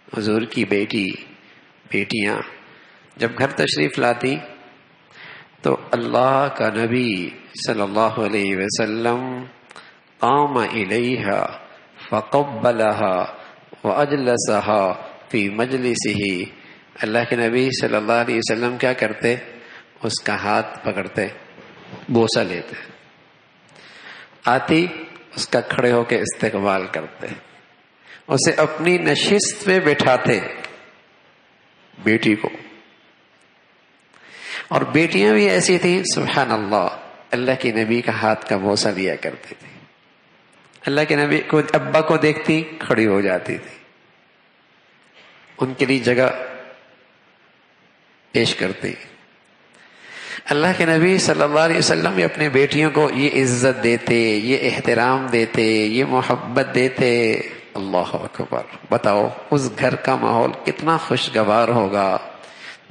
حضور کی بیٹیاں جب گھر تشریف لاتی تو اللہ کا نبی صلی اللہ علیہ وسلم قام الیہا فقبلہا واجلسہا فی مجلسہ. اللہ کے نبی صلی اللہ علیہ وسلم کیا کرتے؟ اس کا ہاتھ پکڑتے، بوسہ لیتے، آتی اس کا کھڑے ہو کے استقبال کرتے، اسے اپنی نشست پہ بٹھاتے بیٹی کو. اور بیٹیاں بھی ایسی تھیں سبحان اللہ، اللہ کے نبی کا ہاتھ کا بوسہ لیا کرتی تھی. اللہ کے نبی کو ابا کو دیکھتی کھڑی ہو جاتی تھی، ان کے لیے جگہ پیش کرتی. اللہ کے نبی صلی اللہ علیہ وسلم بھی اپنے بیٹیوں کو یہ عزت دیتے، یہ احترام دیتے، یہ محبت دیتے. اللہ اکبر. بتاؤ اس گھر کا ماحول کتنا خوشگوار ہوگا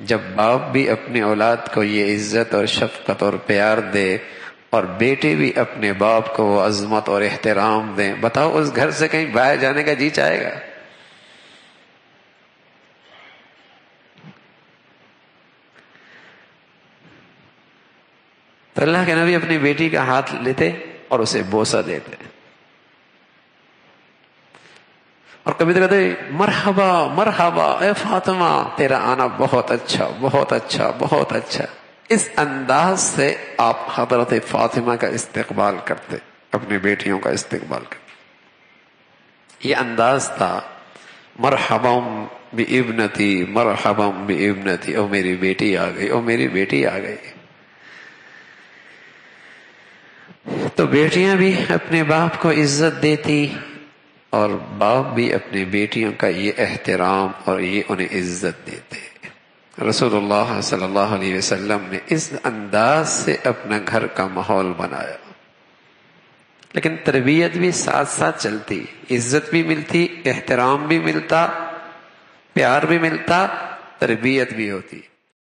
جب باپ بھی اپنی اولاد کو یہ عزت اور شفقت اور پیار دے اور بیٹے بھی اپنے باپ کو وہ عظمت اور احترام دیں. بتاؤ اس گھر سے کہیں باہر جانے کا جی چاہے گا؟ تو اللہ کے نبی اپنی بیٹی کا ہاتھ لیتے اور اسے بوسہ دیتے، اور کبھی تو کہتے مرحبا مرحبا اے فاطمہ، تیرا آنا بہت اچھا بہت اچھا بہت اچھا. اس انداز سے آپ حضرت فاطمہ کا استقبال کرتے، اپنی بیٹیوں کا استقبال کرتے. یہ انداز تھا مرحبا بابنتی مرحبا بابنتی، او میری بیٹی آ گئی، او میری بیٹی آ گئی. تو بیٹیاں بھی اپنے باپ کو عزت دیتی اور باپ بھی اپنی بیٹیوں کا یہ احترام اور یہ انہیں عزت دیتے. رسول اللہ صلی اللہ علیہ وسلم نے اس انداز سے اپنا گھر کا ماحول بنایا. لیکن تربیت بھی ساتھ ساتھ چلتی، عزت بھی ملتی، احترام بھی ملتا، پیار بھی ملتا، تربیت بھی ہوتی.